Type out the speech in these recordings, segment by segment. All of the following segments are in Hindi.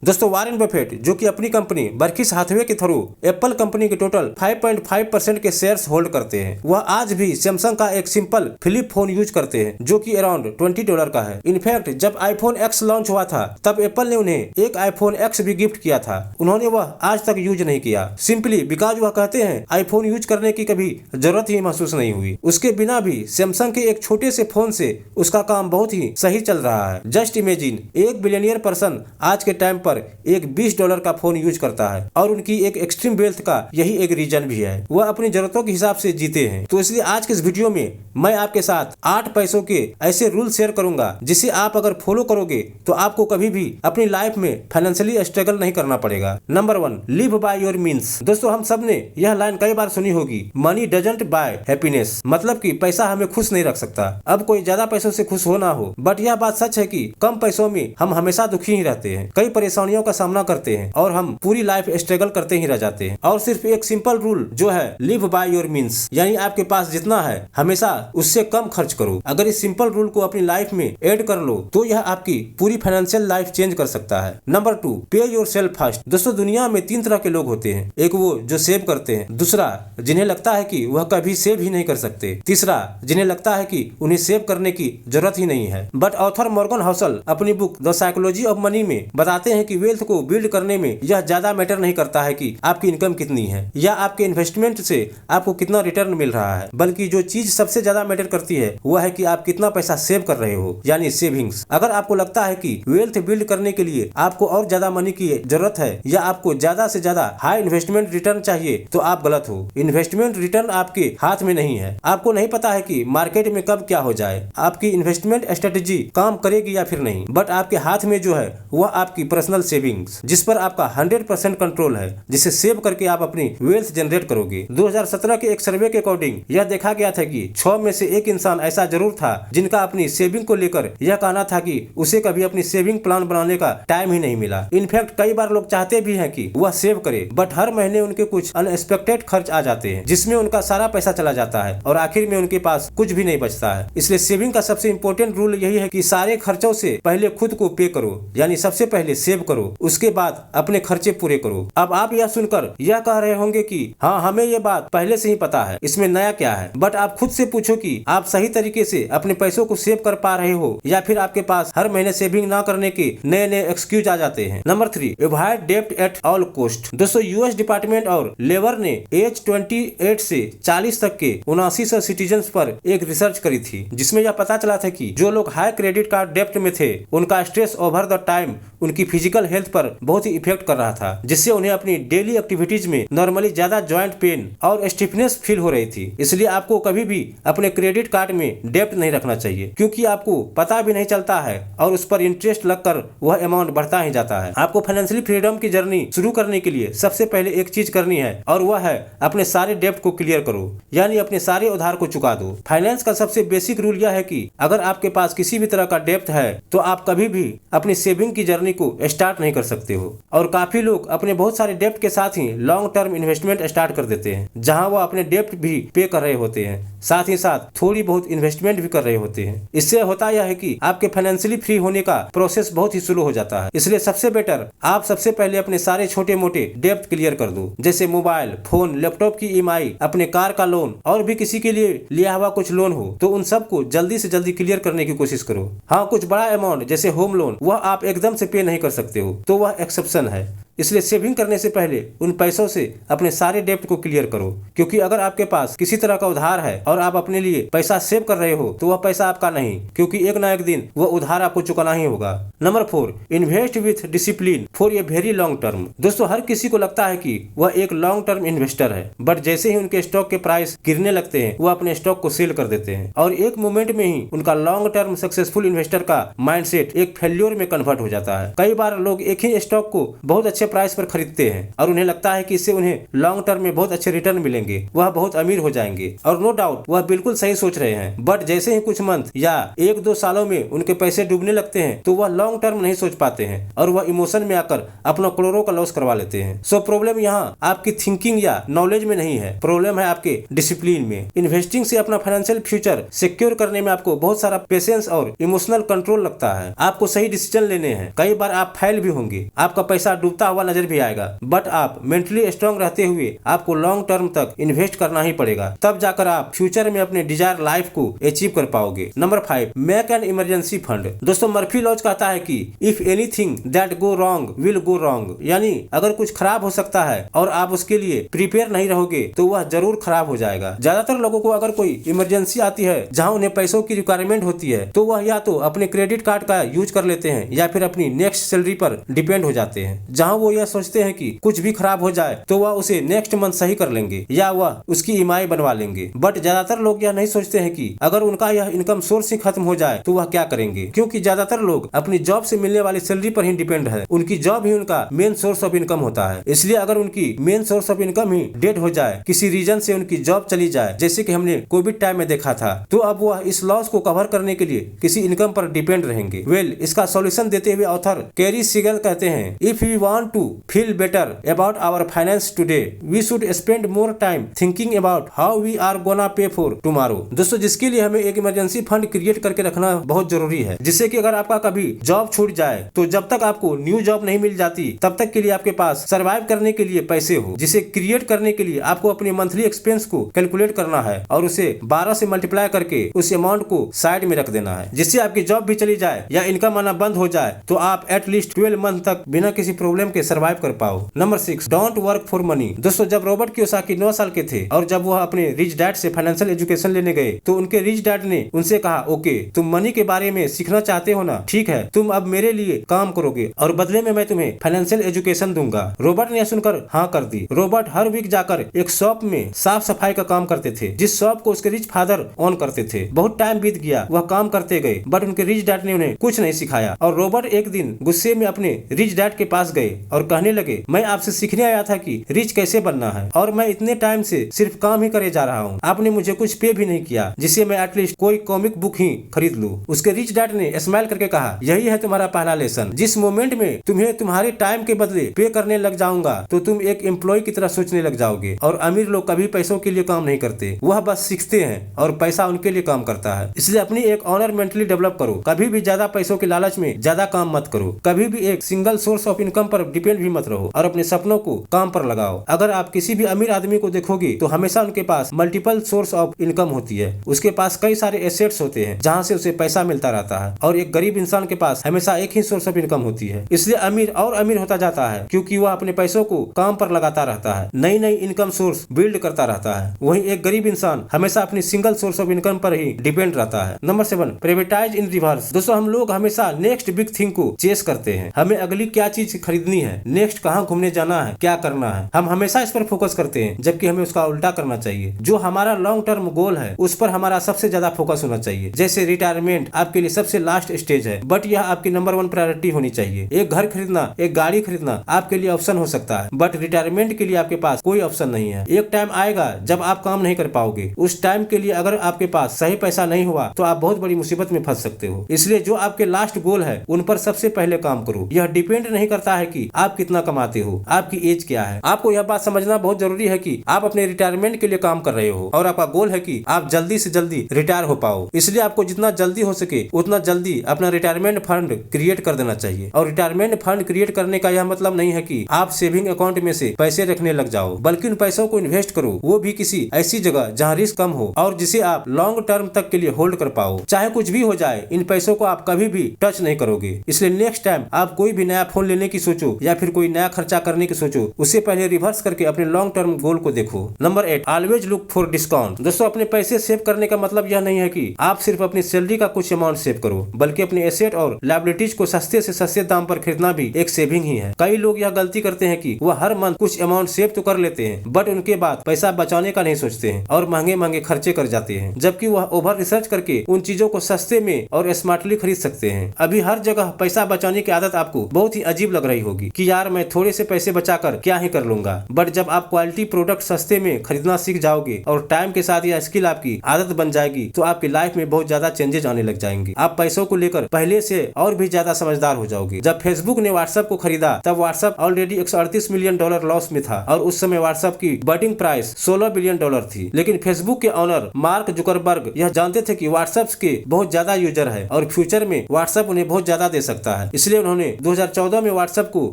दोस्तों वॉरेन बफेट जो कि अपनी कंपनी बर्किश हाथवे के थ्रू एप्पल कंपनी के टोटल 5.5% के शेयर्स होल्ड करते हैं, वह आज भी सैमसंग का एक सिंपल फ्लिप फोन यूज करते हैं जो कि अराउंड $20 का है। इनफैक्ट जब आईफोन एक्स लॉन्च हुआ था तब एप्पल ने उन्हें एक आईफोन एक्स भी गिफ्ट किया था, उन्होंने वह आज तक यूज नहीं किया, सिंपली बिकॉज वह कहते हैं आईफोन यूज करने की कभी जरूरत ही महसूस नहीं हुई। उसके बिना भी सैमसंग के एक छोटे से फोन से उसका काम बहुत ही सही चल रहा है। जस्ट इमेजिन, एक बिलियनियर पर्सन आज के टाइम पर एक $20 का फोन यूज करता है और उनकी एक एक्सट्रीम वेल्थ का यही एक रीजन भी है, वह अपनी जरूरतों के हिसाब से जीते हैं। तो इसलिए आज के इस वीडियो में मैं आपके साथ 8 पैसों के ऐसे रूल शेयर करूंगा जिसे आप अगर फॉलो करोगे तो आपको कभी भी अपनी लाइफ में फाइनेंशियली स्ट्रगल नहीं करना पड़ेगा। Number 1, live by your means. दोस्तों हम सब ने यह लाइन कई बार सुनी होगी, मनी डजंट बाय हैप्पीनेस, मतलब कि पैसा हमें खुश नहीं रख सकता। अब कोई ज्यादा पैसों से खुश हो ना हो, बट यह बात सच है कि कम पैसों में हम हमेशा दुखी ही रहते हैं, कई परेशानियों का सामना करते हैं और हम पूरी लाइफ स्ट्रगल करते ही रह जाते हैं। और सिर्फ एक सिंपल रूल जो है लिव बाय योर मीन्स, यानी आपके पास जितना है हमेशा उससे कम खर्च करो। अगर इस सिंपल रूल को अपनी लाइफ में ऐड कर लो तो यह आपकी पूरी फाइनेंशियल लाइफ चेंज कर सकता है। नंबर 2, पे योरसेल्फ फर्स्ट। दोस्तों दुनिया में 3 तरह के लोग होते हैं, एक वो जो सेव करते हैं, दूसरा जिन्हें लगता है कि वह कभी सेव ही नहीं कर सकते, तीसरा जिन्हें लगता है कि उन्हें सेव करने की जरूरत ही नहीं है। बट ऑथर मॉर्गन हाउसल अपनी book the psychology of money में बताते हैं कि वेल्थ को बिल्ड करने में यह ज्यादा मैटर नहीं करता है कि आपकी इनकम कितनी है या आपके इन्वेस्टमेंट से आपको कितना रिटर्न मिल रहा है, बल्कि जो चीज सबसे ज्यादा मैटर करती है वह है कि आप कितना पैसा सेव कर रहे हो, यानी सेविंग्स। अगर आपको लगता है कि वेल्थ बिल्ड करने के लिए आपको और ज्यादा मनी की जरूरत है या आपको ज्यादा से ज्यादा हाई इन्वेस्टमेंट रिटर्न चाहिए तो आप गलत हो। इन्वेस्टमेंट रिटर्न आपके हाथ में नहीं है, आपको नहीं पता है कि मार्केट में कब क्या हो जाए, आपकी इन्वेस्टमेंट स्ट्रेटेजी काम करेगी या फिर नहीं, बट आपके हाथ में जो है वह आपकी पर्सनल सेविंग्स, जिस पर आपका 100% कंट्रोल है, जिसे सेव करके आप अपनी वेल्थ जनरेट करोगे। 2017 के एक सर्वे के अकॉर्डिंग यह देखा गया था कि 6 में से 1 इंसान ऐसा जरूर था जिनका अपनी सेविंग को लेकर यह कहना था कि उसे कभी अपनी सेविंग प्लान बनाने का टाइम ही नहीं मिला। इनफैक्ट कई बार लोग चाहते भी हैं कि वह सेव करे, बट हर महीने उनके कुछ अनएक्सपेक्टेड खर्च आ जाते हैं जिसमें उनका सारा पैसा चला जाता है और आखिर में उनके पास कुछ भी नहीं बचता है। इसलिए सेविंग का सबसे इम्पोर्टेंट रूल यही है कि सारे खर्चों से पहले खुद को पे करो, यानी सबसे पहले सेव करो, उसके बाद अपने खर्चे पूरे करो। अब आप यह सुनकर यह कह रहे होंगे कि हाँ हमें ये बात पहले से ही पता है, इसमें नया क्या है, बट आप खुद से पूछो कि आप सही तरीके से अपने पैसों को सेव कर पा रहे हो या फिर आपके पास हर महीने सेविंग ना करने के नए नए एक्सक्यूज आ जाते हैं। नंबर 3, एवॉइड डेब्ट एट ऑल कॉस्ट। दोस्तों यूएस डिपार्टमेंट और लेबर ने एज 28 से 40 तक के 7900 सिटीजन पर एक रिसर्च करी थी, जिसमें यह पता चला था कि जो लोग हाई क्रेडिट कार्ड डेब्ट में थे उनका स्ट्रेस ओवर द टाइम उनकी फिजिकल हेल्थ पर बहुत ही इफेक्ट कर रहा था, जिससे उन्हें अपनी डेली एक्टिविटीज में नॉर्मली ज्यादा जॉइंट पेन और स्टिफनेस फील हो रही थी। इसलिए आपको कभी भी अपने क्रेडिट कार्ड में डेब्ट नहीं रखना चाहिए, क्योंकि आपको पता भी नहीं चलता है और उस पर इंटरेस्ट लगकर वह अमाउंट बढ़ता ही जाता है। आपको फाइनेंशियली फ्रीडम की जर्नी शुरू करने के लिए सबसे पहले एक चीज करनी है और वह है अपने सारे डेब्ट को क्लियर करो, यानी अपने सारे उधार को चुका दो। फाइनेंस का सबसे बेसिक रूल यह है कि अगर आपके पास किसी भी तरह का डेब्ट है तो आप कभी भी अपनी सेविंग की जर्नी को स्टार्ट नहीं कर सकते हो। और काफी लोग अपने बहुत सारे डेब्ट के साथ ही लॉन्ग टर्म इन्वेस्टमेंट स्टार्ट कर देते हैं, जहां वो अपने डेब्ट भी पे कर रहे होते हैं, साथ ही साथ थोड़ी बहुत इन्वेस्टमेंट भी कर रहे होते हैं। इससे होता यह है कि आपके फाइनेंशियली फ्री होने का प्रोसेस बहुत ही स्लो हो जाता है। इसलिए सबसे बेटर आप सबसे पहले अपने सारे छोटे मोटे डेब्ट क्लियर कर दो, जैसे मोबाइल फोन, लैपटॉप की ईएमआई, अपने कार का लोन और भी किसी के लिए लिया हुआ कुछ लोन हो तो उन सबको जल्दी से जल्दी क्लियर करने की कोशिश करो। हाँ, कुछ बड़ा अमाउंट जैसे होम लोन वह आप एकदम से पे नहीं कर सकते हो तो वह एक्सेप्शन है। इसलिए सेविंग करने से पहले उन पैसों से अपने सारे डेब्ट को क्लियर करो, क्योंकि अगर आपके पास किसी तरह का उधार है और आप अपने लिए पैसा सेव कर रहे हो तो वह पैसा आपका नहीं, क्योंकि एक ना एक दिन वह उधार आपको चुकाना ही होगा। Number 4, invest with discipline for a very long term. दोस्तों हर किसी को लगता है कि वह एक लॉन्ग टर्म इन्वेस्टर है, बट जैसे ही उनके स्टॉक के प्राइस गिरने लगते हैं वह अपने स्टॉक को सेल कर देते हैं और एक मोमेंट में ही उनका लॉन्ग टर्म सक्सेसफुल इन्वेस्टर का माइंडसेट एक फेल्योर में कन्वर्ट हो जाता है। कई बार लोग एक ही स्टॉक को बहुत अच्छे प्राइस पर खरीदते हैं और उन्हें लगता है कि इससे उन्हें लॉन्ग टर्म में बहुत अच्छे रिटर्न मिलेंगे, वह बहुत अमीर हो जाएंगे। और नो डाउट वह बिल्कुल सही सोच रहे हैं, बट जैसे ही कुछ मंथ या 1-2 सालों में उनके पैसे डूबने लगते हैं तो वह लॉन्ग टर्म नहीं सोच पाते हैं और वह इमोशन में आकर अपना करोड़ों का लॉस करवा लेते हैं। सो प्रॉब्लम यहाँ आपकी थिंकिंग या नॉलेज में नहीं है, प्रॉब्लम है आपके डिसिप्लिन में। इन्वेस्टिंग से अपना फाइनेंशियल फ्यूचर सिक्योर करने में आपको बहुत सारा पेशेंस और इमोशनल कंट्रोल लगता है। आपको सही डिसीजन लेने हैं। कई बार आप फेल भी होंगे, आपका पैसा डूबता हुआ नजर भी आएगा, बट आप मेंटली स्ट्रांग रहते हुए आपको लॉन्ग टर्म तक इन्वेस्ट करना ही पड़ेगा, तब जाकर आप फ्यूचर में अपने डिजायर लाइफ को अचीव कर पाओगे। Number 5, make an emergency fund. दोस्तों मर्फी लॉज कहता है कि if anything that go wrong will go wrong, यानी अगर कुछ खराब हो सकता है और आप उसके लिए प्रिपेयर नहीं रहोगे तो वह जरूर खराब हो जाएगा। ज्यादातर लोगों को अगर कोई इमरजेंसी आती है जहां उन्हें पैसों की रिक्वायरमेंट होती है तो वह या तो अपने क्रेडिट कार्ड का यूज कर लेते हैं या फिर अपनी नेक्स्ट सैलरी पर डिपेंड हो जाते हैं, जहां वो यह सोचते हैं कि कुछ भी खराब हो जाए तो वह उसे नेक्स्ट मंथ सही कर लेंगे या वह उसकी ईएमआई बनवा लेंगे। बट ज्यादातर लोग यह नहीं सोचते हैं कि अगर उनका यह इनकम सोर्स ही खत्म हो जाए तो वह क्या करेंगे, क्योंकि ज्यादातर लोग अपनी जॉब से मिलने वाली सैलरी पर ही डिपेंड है। उनकी जॉब ही उनका मेन सोर्स ऑफ इनकम होता है। इसलिए अगर उनकी main source of income he dead हो जाए, किसी रीजन से उनकी जॉब चली जाए, जैसे कि हमने कोविड टाइम में देखा था, तो अब वह इस लॉस को कवर करने के लिए किसी इनकम पर डिपेंड रहेंगे। इसका सॉल्यूशन देते हुए ऑथर कैरी सिगल कहते हैं, if we want to feel better about our finance today we should spend more time thinking about how we are gonna pay for tomorrow. दोस्तों जिसके लिए हमें एक इमरजेंसी फंड क्रिएट करके रखना बहुत जरूरी है, जिससे कि अगर आपका कभी जॉब छूट जाए तो जब तक आपको न्यू जॉब नहीं मिल जाती तब तक के लिए आपके पास सर्वाइव करने के लिए पैसे हो। जिसे क्रिएट करने के लिए आपको अपने मंथली एक्सपेंस को कैलकुलेट करना है और उसे 12 से मल्टीप्लाई करके उस अमाउंट को साइड में रख देना है, जिससे आपकी जॉब भी चली जाए या इनकम आना बंद हो जाए तो आप एटलीस्ट 12 मंथ तक बिना किसी प्रॉब्लम के सर्वाइव कर पाओ। Number 6, don't work for money. दोस्तों जब रॉबर्ट कियोसाकी 9 साल के थे और जब वह अपने रिच डैड से फाइनेंशियल एजुकेशन लेने गए तो उनके रिच डैड ने उनसे कहा, ओके तुम मनी के बारे में सीखना चाहते हो ना, ठीक है तुम अब मेरे लिए काम करोगे और बदले में मैं तुम्हें फाइनेंशियल एजुकेशन दूंगा। रॉबर्ट ने सुनकर हाँ कर दी। रॉबर्ट हर वीक जाकर एक शॉप में साफ सफाई का काम करते थे, जिस शॉप को उसके रिच फादर ऑन करते थे। बहुत टाइम बीत गया, वह काम करते गए, बट उनके रिच डैड ने उन्हें कुछ नहीं सिखाया और रॉबर्ट एक दिन गुस्से में अपने रिच डैड के पास गए और कहने लगे, मैं आपसे सीखने आया था कि रिच कैसे बनना है और मैं इतने टाइम से सिर्फ काम ही करे जा रहा हूँ, आपने मुझे कुछ पे भी नहीं किया जिससे मैं एटलीस्ट कोई कॉमिक बुक ही खरीद लूं। उसके रिच डैड ने स्माइल करके कहा, यही है तुम्हारा पहला लेसन। जिस मोमेंट में तुम्हें तुम्हारे टाइम के बदले पे करने लग जाऊंगा तो तुम एक एम्प्लॉय की तरह सोचने लग जाओगे। और अमीर लोग कभी पैसों के लिए काम नहीं करते, वह बस सीखते हैं और पैसा उनके लिए काम करता है। इसलिए अपनी एक ऑनर मेंटली डेवलप करो। कभी भी ज्यादा पैसों के लालच में ज्यादा काम मत करो। कभी भी एक सिंगल सोर्स ऑफ इनकम पर डिपेंड भी मत रहो और अपने सपनों को काम पर लगाओ। अगर आप किसी भी अमीर आदमी को देखोगे तो हमेशा उनके पास मल्टीपल सोर्स ऑफ इनकम होती है। उसके पास कई सारे एसेट्स होते हैं जहाँ से उसे पैसा मिलता रहता है और एक गरीब इंसान के पास हमेशा एक ही सोर्स ऑफ इनकम होती है। इसलिए अमीर और अमीर होता जाता है क्योंकि वह अपने पैसों को काम पर लगाता रहता है, नई नई इनकम सोर्स बिल्ड करता रहता है। वहीं एक गरीब इंसान हमेशा अपनी सिंगल सोर्स ऑफ इनकम पर ही डिपेंड रहता है। नंबर 7, प्राइवेटाइज इन रिवर्स। दोस्तों हम लोग हमेशा नेक्स्ट बिग थिंग को चेस करते हैं। हमें अगली क्या चीज खरीदनी है, नेक्स्ट कहाँ घूमने जाना है, क्या करना है, हम हमेशा इस पर फोकस करते हैं, जबकि हमें उसका उल्टा करना चाहिए। जो हमारा लॉन्ग टर्म गोल है उस पर हमारा सबसे ज्यादा फोकस होना चाहिए। जैसे रिटायरमेंट आपके लिए सबसे लास्ट स्टेज है, बट यह आपकी नंबर 1 प्रायोरिटी होनी चाहिए। एक घर खरीदना, एक गाड़ी खरीदना आपके लिए ऑप्शन हो सकता है, बट रिटायरमेंट के लिए आपके पास कोई ऑप्शन नहीं है। एक टाइम आएगा जब आप काम नहीं कर पाओगे। उस टाइम के लिए अगर आपके पास सही पैसा नहीं हुआ तो आप बहुत बड़ी मुसीबत में फंस सकते हो। इसलिए जो आपके लास्ट गोल है उन पर सबसे पहले काम करो। यह डिपेंड नहीं करता है कि आप कितना कमाते हो, आपकी एज क्या है। आपको यह बात समझना बहुत जरूरी है कि आप अपने रिटायरमेंट के लिए काम कर रहे हो और आपका गोल है कि आप जल्दी से जल्दी रिटायर हो पाओ। इसलिए आपको जितना जल्दी हो सके उतना जल्दी अपना रिटायरमेंट फंड क्रिएट कर देना चाहिए। और रिटायरमेंट फंड क्रिएट करने का यह मतलब नहीं है कि आप सेविंग अकाउंट में से पैसे रखने लग जाओ, बल्कि उन पैसों को इन्वेस्ट करो, वो भी किसी ऐसी जगह जहाँ रिस्क कम हो और जिसे आप लॉन्ग टर्म तक के लिए होल्ड कर पाओ। चाहे कुछ भी हो जाए, इन पैसों को आप कभी भी टच नहीं करोगे। इसलिए नेक्स्ट टाइम आप कोई भी नया फोन लेने की सोचो या फिर कोई नया खर्चा करने की सोचो, उससे पहले रिवर्स करके अपने लॉन्ग टर्म गोल को देखो। Number 8, always look for discount. दोस्तों अपने पैसे सेव करने का मतलब यह नहीं है कि आप सिर्फ अपनी सैलरी का कुछ अमाउंट सेव करो, बल्कि अपने एसेट और लायबिलिटीज को सस्ते से सस्ते दाम पर खरीदना भी एक सेविंग ही है। कई लोग यह गलती करते हैं कि वह हर मंथ कुछ अमाउंट सेव तो कर लेते हैं, बट उनके बाद पैसा बचाने का नहीं सोचते हैं और महंगे महंगे खर्चे कर जाते हैं, जबकि वह ओवर रिसर्च करके उन चीजों को सस्ते में और स्मार्टली खरीद सकते हैं। अभी हर जगह पैसा बचाने की आदत आपको बहुत ही अजीब लग रही होगी, कि यार मैं थोड़े से पैसे बचाकर क्या ही कर लूंगा। बट जब आप क्वालिटी प्रोडक्ट सस्ते में खरीदना सीख जाओगे और टाइम के साथ यह स्किल आपकी आदत बन जाएगी तो आपकी लाइफ में बहुत ज्यादा चेंजेस आने लग जाएंगे। आप पैसों को लेकर पहले से और भी ज्यादा समझदार हो जाओगे। जब फेसबुक ने व्हाट्सएप को खरीदा तब WhatsApp already 138 million dollar loss में था और उस समय व्हाट्सएप की बर्डिंग प्राइस 16 बिलियन डॉलर थी। लेकिन फेसबुक के ऑनर मार्क जुकरबर्ग यह जानते थे कि व्हाट्सएप के बहुत ज्यादा यूजर है और फ्यूचर में व्हाट्सएप उन्हें बहुत ज्यादा दे सकता है। इसलिए उन्होंने 2014 में व्हाट्सएप को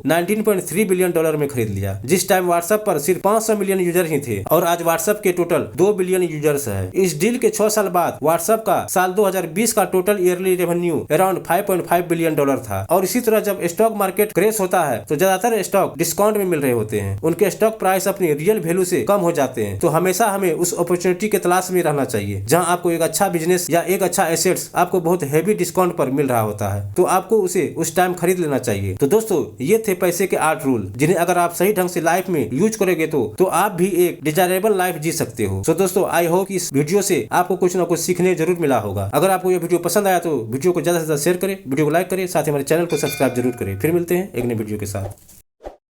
19.3 बिलियन डॉलर में खरीद लिया। जिस टाइम व्हाट्सएप पर सिर्फ 500 मिलियन यूजर ही थे और आज व्हाट्सएप के टोटल 2 बिलियन यूजर्स है। इस डील के 6 साल बाद व्हाट्सएप का साल 2020 का total yearly revenue around 5.5 billion dollar था। और इसी तरह जब स्टॉक मार्केट क्रैश होता है तो ज्यादातर स्टॉक डिस्काउंट में मिल रहे होते हैं, उनके स्टॉक प्राइस अपनी रियल वैल्यू से कम हो जाते हैं। तो हमेशा हमें उस अपॉर्चुनिटी के तलाश में रहना चाहिए जहां आपको एक अच्छा बिजनेस या एक अच्छा एसेट्स आपको बहुत हेवी डिस्काउंट पर मिल रहा होता है, तो आपको उसे उस टाइम खरीद लेना चाहिए। तो दोस्तों ये थे पैसे के 8 रूल जिन्हें अगर आप सही ढंग से लाइफ में यूज करोगे तो आप भी एक डिजायरेबल लाइफ जी सकते हो। तो दोस्तों आई होप इस वीडियो से आपको कुछ ना कुछ सीखने जरूर मिला होगा। अगर आपको ये वीडियो पसंद आया तो वीडियो को ज्यादा से ज्यादा शेयर करें, वीडियो को लाइक करें, साथ ही हमारे चैनल को सब्सक्राइब जरूर करें। फिर मिलते हैं एक नई वीडियो के साथ।